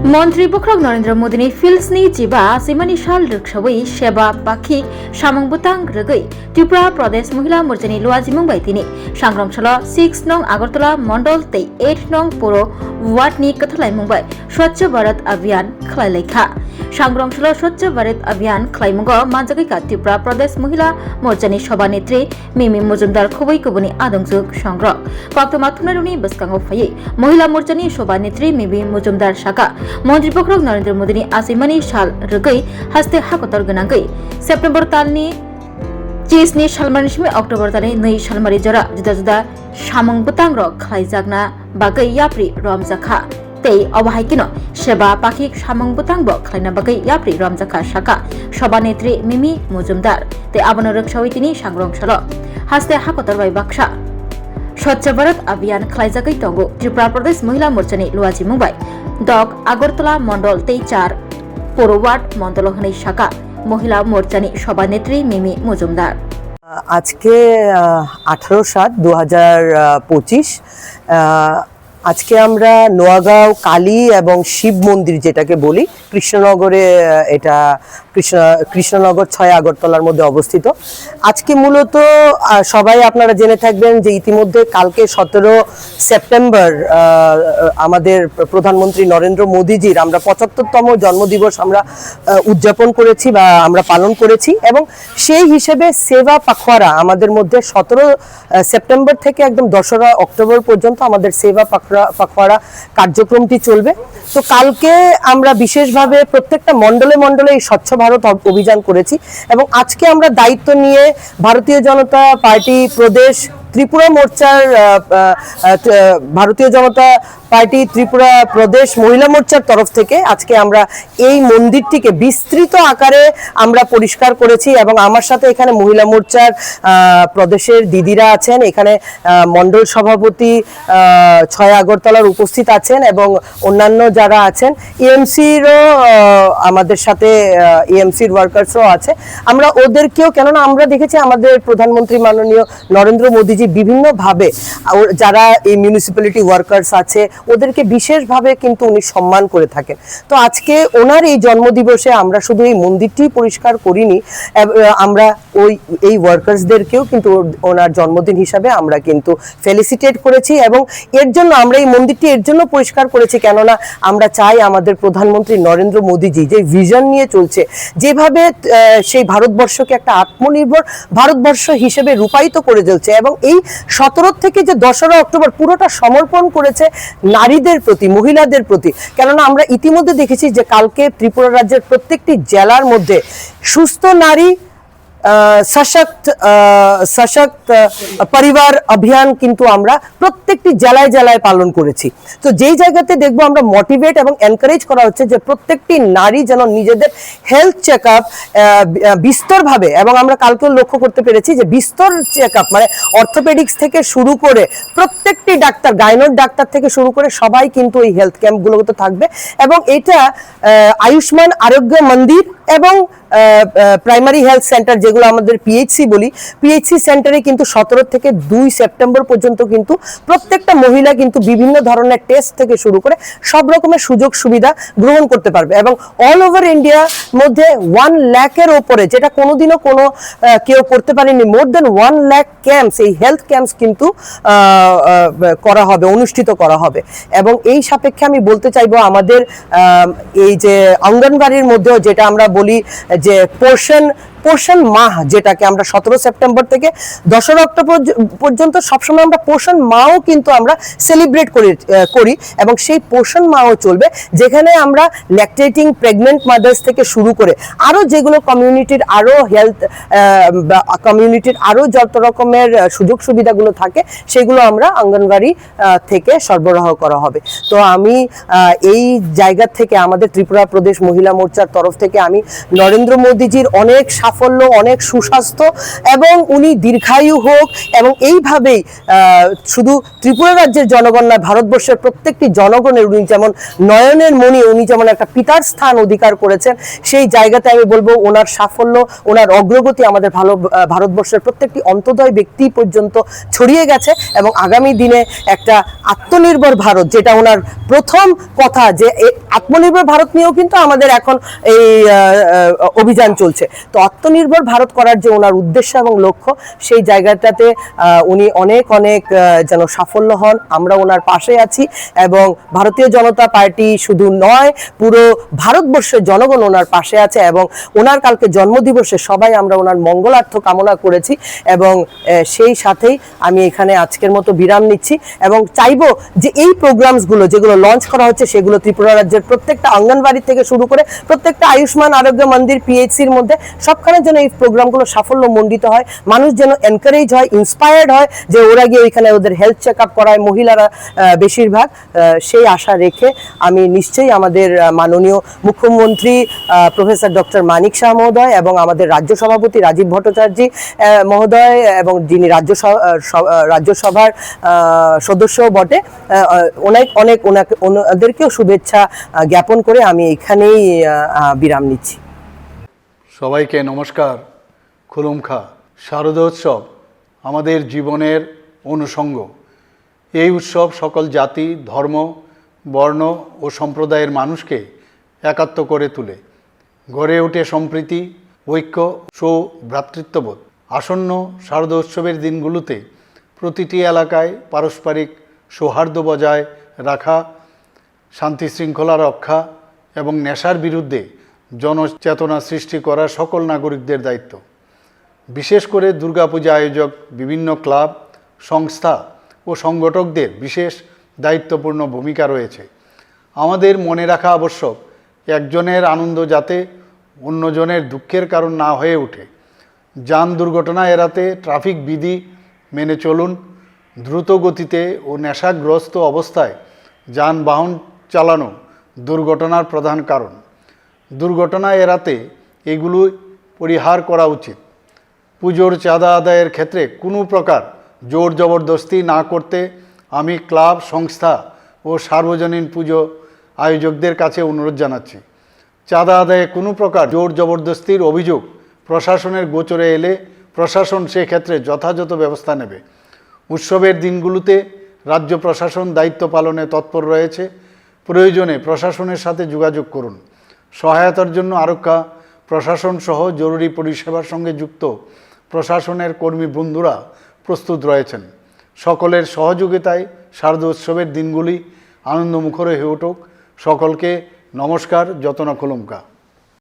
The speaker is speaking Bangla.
मन्त्री बख्रक नरेन्द्र मोदीनि फिल्सनि जिबा सिमानि साल रक्षावै सेवा पाखि सामंबुतां रगै त्रिपुरा प्रदेश महिला मोर्चानि लुवाजिमुं बायदिनि सांग्रांसल 6 नं आगरतला मंडल तै 8 नं पौर वार्डनि कथलायमुंबाय स्वच्छ भारत अभियान खलायलायखा सांग्रांसल स्वच्छ भारत अभियान खलायमुंग मानजागैका त्रिपुरा प्रदेश महिला मोर्चानि सभानेत्री मिमि मजुमदार खुबै कुबुनि आदंजुग संग्रह पाक्तमाथुनारुनि बसकांगौ फायै महिला मोर्चानि सभानेत्री मिमि मजुमदार साका मन्त्री बख्रक नरेन्द्र मोदीनि आसिमानि साल रगै हास्ते हाकतर गोनांगै सेप्टेम्बर तालनि 30 सालमारिसिम अक्टोबर तालनि 2 सालमारि जरा जुदा जुदा सामंबुतां रक खलायजागना बागै याप्रि रमजाखा तै अबाहायकिनो सेवा पाखि सामंबुतां ब खलायना बागै याप्रि रमजाखा साका सभानेत्री मिमि मजुमदार तै आबनो रक्षावैतिनि सांग्रांसल हास्ते हाकतर बाय बाक्सा स्वच्छ भारत अभियान खलायजागै तंगो त्रिपुरा प्रदेश महिला मोर्चानि लुवाजिमुंबाय दक आगरतला मंडल तै 4 पौर वार्ड मंडल हनै शाखा महिला मोर्चानि सभानेत्री मिमि मजुमदार আজকে 18/7/2025 আজকে আমরা নোয়াগাঁও কালী এবং শিব মন্দির যেটাকে বলি কৃষ্ণনগরে এটা কৃষ্ণনগর 6 আগরতলার মধ্যে অবস্থিত। আজকে মূলত সবাই আপনারা জেনে থাকবেন যে ইতিমধ্যে কালকে 17 সেপ্টেম্বর আমাদের প্রধানমন্ত্রী নরেন্দ্র মোদীজির আমরা 75তম জন্মদিবস আমরা উদযাপন করেছি বা আমরা পালন করেছি এবং সেই হিসেবে সেবা পাখওয়ারা আমাদের মধ্যে 17 সেপ্টেম্বর থেকে একদম 2রা অক্টোবর পর্যন্ত আমাদের সেবা পাখওয়ারা কার্যক্রমটি চলবে। তো কালকে আমরা বিশেষভাবে প্রত্যেকটা মণ্ডলে মণ্ডলে এই স্বচ্ছ ভারত অভিযান করেছি এবং আজকে আমরা দায়িত্ব নিয়ে ভারতীয় জনতা পার্টি প্রদেশ ত্রিপুরা মোর্চার ভারতীয় জনতা পার্টি ত্রিপুরা প্রদেশ মহিলা মোর্চার তরফ থেকে আজকে আমরা এই মন্দিরটিকে বিস্তৃত আকারে আমরা পরিষ্কার করেছি এবং আমার সাথে এখানে মহিলা মোর্চার প্রদেশের দিদিরা আছেন, এখানে মণ্ডল সভাপতি 6 আগরতলার উপস্থিত আছেন এবং অন্যান্য যারা আছেন এএমসিরও আমাদের সাথে এএমসির ওয়ার্কার্সও আছে। আমরা ওদেরকেও কেননা আমরা দেখেছি আমাদের প্রধানমন্ত্রী মাননীয় নরেন্দ্র মোদীজি বিভিন্ন ভাবে যারা এই মিউনিসিপ্যালিটি ওয়ার্কার্স আছে ওদেরকে বিশেষভাবে কিন্তু উনি সম্মান করে থাকেন। তো আজকে ওনার এই জন্মদিবসে আমরা শুধু এই মন্দিরটি পরিষ্কার করিনি, আমরা এই ওয়ার্কার্সদেরকেও কিন্তু ওনার জন্মদিন হিসাবে আমরা কিন্তু ফেলিসিটেট করেছি এবং এর জন্য আমরা এই মন্দিরটি এর জন্য পরিষ্কার করেছি কেননা আমরা চাই আমাদের প্রধানমন্ত্রী নরেন্দ্র মোদীজি যে ভিশন নিয়ে চলছে, যেভাবে সেই ভারতবর্ষকে একটা আত্মনির্ভর ভারতবর্ষ হিসেবে রূপায়িত করে চলছে এবং এই 17 থেকে যে 2রা অক্টোবর পুরোটা সমর্পণ করেছে নারীদের প্রতি, মহিলাদের প্রতি। কেননা আমরা ইতিমধ্যে দেখেছি যে কালকে ত্রিপুরা রাজ্যের প্রত্যেকটি জেলার মধ্যে সুস্থ নারী সশক্ত পরিবার অভিযান কিন্তু আমরা প্রত্যেকটি জেলায় জেলায় পালন করেছি। তো যেই জায়গাতে দেখবো আমরা মোটিভেট এবং এনকারেজ করা হচ্ছে যে প্রত্যেকটি নারী যেন নিজেদের হেলথ চেকআপ বিস্তরভাবে এবং আমরা কালকেও লক্ষ্য করতে পেরেছি যে বিস্তর চেকআপ মানে অর্থোপেডিক্স থেকে শুরু করে প্রত্যেকটি ডাক্তার, গাইনোর ডাক্তার থেকে শুরু করে সবাই কিন্তু এই হেলথ ক্যাম্পগুলোতে থাকবে এবং এটা আয়ুষ্মান আরোগ্য মন্দির এবং প্রাইমারি হেলথ সেন্টার যেগুলো আমাদের পিএইচসি বলি, পিএইচসি সেন্টারে কিন্তু 17 থেকে 2 সেপ্টেম্বর পর্যন্ত কিন্তু প্রত্যেকটা মহিলা কিন্তু বিভিন্ন ধরনের টেস্ট থেকে শুরু করে সব রকমের সুযোগ সুবিধা গ্রহণ করতে পারবে এবং অল ওভার ইন্ডিয়া মধ্যে 1 লাখের উপরে যেটা কোনোদিনও কেউ করতে পারেনি, মোর দেন 1 লাখ ক্যাম্পস, এই হেলথ ক্যাম্পস কিন্তু করা হবে, অনুষ্ঠিত করা হবে। এবং এই সাপেক্ষে আমি বলতে চাইবো আমাদের এই যে অঙ্গনবাড়ির মধ্যেও যেটা আমরা বলি যে পোষণ মাহ, যেটাকে আমরা 17 সেপ্টেম্বর থেকে 2রা অক্টোবর পর্যন্ত সবসময় আমরা পোষণ মাহও কিন্তু আমরা সেলিব্রেট করি এবং সেই পোষণ মাহও চলবে যেখানে আমরা ল্যাকটেটিং প্রেগনেন্ট মাদার্স থেকে শুরু করে আরো যেগুলো কমিউনিটির আরো হেলথ কমিউনিটির আরো যত রকমের সুযোগ সুবিধাগুলো থাকে সেগুলো আমরা অঙ্গনবাড়ি থেকে সরবরাহ করা হবে। তো আমি এই জায়গা থেকে আমাদের ত্রিপুরা প্রদেশ মহিলা মোর্চার তরফ থেকে আমি নরেন্দ্র মোদীজির অনেক সাফল্য, অনেক সুস্বাস্থ্য এবং উনি দীর্ঘায়ু হোক। এবং এইভাবেই শুধু ত্রিপুরা রাজ্যের জনগণ নয়, ভারতবর্ষের প্রত্যেকটি জনগণের উনি যেমন নয়নের মণি, উনি যেমন একটা পিতার স্থান অধিকার করেছেন, সেই জায়গাতে আমি বলবো ওনার সাফল্য, ওনার অগ্রগতি আমাদের ভারতবর্ষের প্রত্যেকটি অন্তোদয় ব্যক্তি পর্যন্ত ছড়িয়ে গেছে। এবং আগামী দিনে একটা আত্মনির্ভর ভারত, যেটা ওনার প্রথম কথা, যে আত্মনির্ভর ভারত নিয়েও কিন্তু আমাদের এখন এই অভিযান চলছে। তো আত্মনির্ভর ভারত করার যে ওনার উদ্দেশ্য এবং লক্ষ্য, সেই জায়গাটাতে উনি অনেক অনেক যেন সাফল্য হন। আমরা ওনার পাশে আছি এবং ভারতীয় জনতা পার্টি শুধু নয়, পুরো ভারতবর্ষের জনগণ ওনার পাশে আছে। এবং ওনার কালকে জন্মদিবসে সবাই আমরা ওনার মঙ্গলার্থ কামনা করেছি। এবং সেই সাথেই আমি এখানে আজকের মতো বিরাম নিচ্ছি এবং চাইবো যে এই প্রোগ্রামসগুলো যেগুলো লঞ্চ করা হচ্ছে, সেগুলো ত্রিপুরা রাজ্যের প্রত্যেকটা অঙ্গনবাড়ি থেকে শুরু করে প্রত্যেকটা আয়ুষ্মান আরোগ্য মন্দির, পিএইচসির মধ্যে সবখানে যেন এই প্রোগ্রামগুলো সাফল্য মণ্ডিত হয়, মানুষ যেন এনকারেজ হয়, ইন্সপায়ার্ড হয়, যে ওরা গিয়ে ওইখানে ওদের হেলথ চেক আপ করায়, মহিলারা বেশিরভাগ। সেই আশা রেখে আমি নিশ্চয়ই আমাদের মাননীয় মুখ্যমন্ত্রী প্রফেসর ডক্টর মানিক শাহ মহোদয় এবং আমাদের রাজ্য সভাপতি রাজীব ভট্টাচার্য মহোদয়, এবং যিনি রাজ্যসভার সদস্য বটে, অনেক অনেক ওনাদেরকেও শুভেচ্ছা জ্ঞাপন করে আমি এখানেই বিরাম নিচ্ছি। সবাইকে নমস্কার। খুলুমখা। শারদোৎসব আমাদের জীবনের অনুষঙ্গ। এই উৎসব সকল জাতি, ধর্ম, বর্ণ ও সম্প্রদায়ের মানুষকে একাত্ম করে তোলে। গড়ে ওঠে সম্প্রীতি, ঐক্য, সৌভ্রাতৃত্ববোধ। আসন্ন শারদোৎসবের দিনগুলোতে প্রতিটি এলাকায় পারস্পরিক সৌহার্দ্য বজায় রাখা, শান্তি শৃঙ্খলা রক্ষা এবং নেশার বিরুদ্ধে জনচেতনা সৃষ্টি করা সকল নাগরিকদের দায়িত্ব। বিশেষ করে দুর্গাপূজা আয়োজক বিভিন্ন ক্লাব, সংস্থা ও সংগঠকদের বিশেষ দায়িত্বপূর্ণ ভূমিকা রয়েছে। আমাদের মনে রাখা আবশ্যক, একজনের আনন্দ যাতে অন্যজনের দুঃখের কারণ না হয়ে ওঠে। যান দুর্ঘটনা এড়াতে ট্রাফিক বিধি মেনে চলুন। দ্রুত গতিতে ও নেশাগ্রস্ত অবস্থায় যানবাহন চালানো দুর্ঘটনার প্রধান কারণ। দুর্ঘটনা এড়াতে এগুলো পরিহার করা উচিত। পুজোর চাঁদা আদায়ের ক্ষেত্রে কোনো প্রকার জোর জবরদস্তি না করতে আমি ক্লাব, সংস্থা ও সার্বজনীন পুজো আয়োজকদের কাছে অনুরোধ জানাচ্ছি। চাঁদা আদায়ে কোনো প্রকার জোর জবরদস্তির অভিযোগ প্রশাসনের গোচরে এলে প্রশাসন সেক্ষেত্রে যথাযথ ব্যবস্থা নেবে। উৎসবের দিনগুলোতে রাজ্য প্রশাসন দায়িত্ব পালনে তৎপর রয়েছে। প্রয়োজনে প্রশাসনের সাথে যোগাযোগ করুন। সহায়তার জন্য আরক্ষা প্রশাসন সহ জরুরি পরিষেবার সঙ্গে যুক্ত প্রশাসনের কর্মী বন্ধুরা প্রস্তুত রয়েছেন। সকলের সহযোগিতায় শারদোৎসবের দিনগুলি আনন্দমুখর হয়ে উঠুক। সকলকে নমস্কার। যতনা খুলুমকা।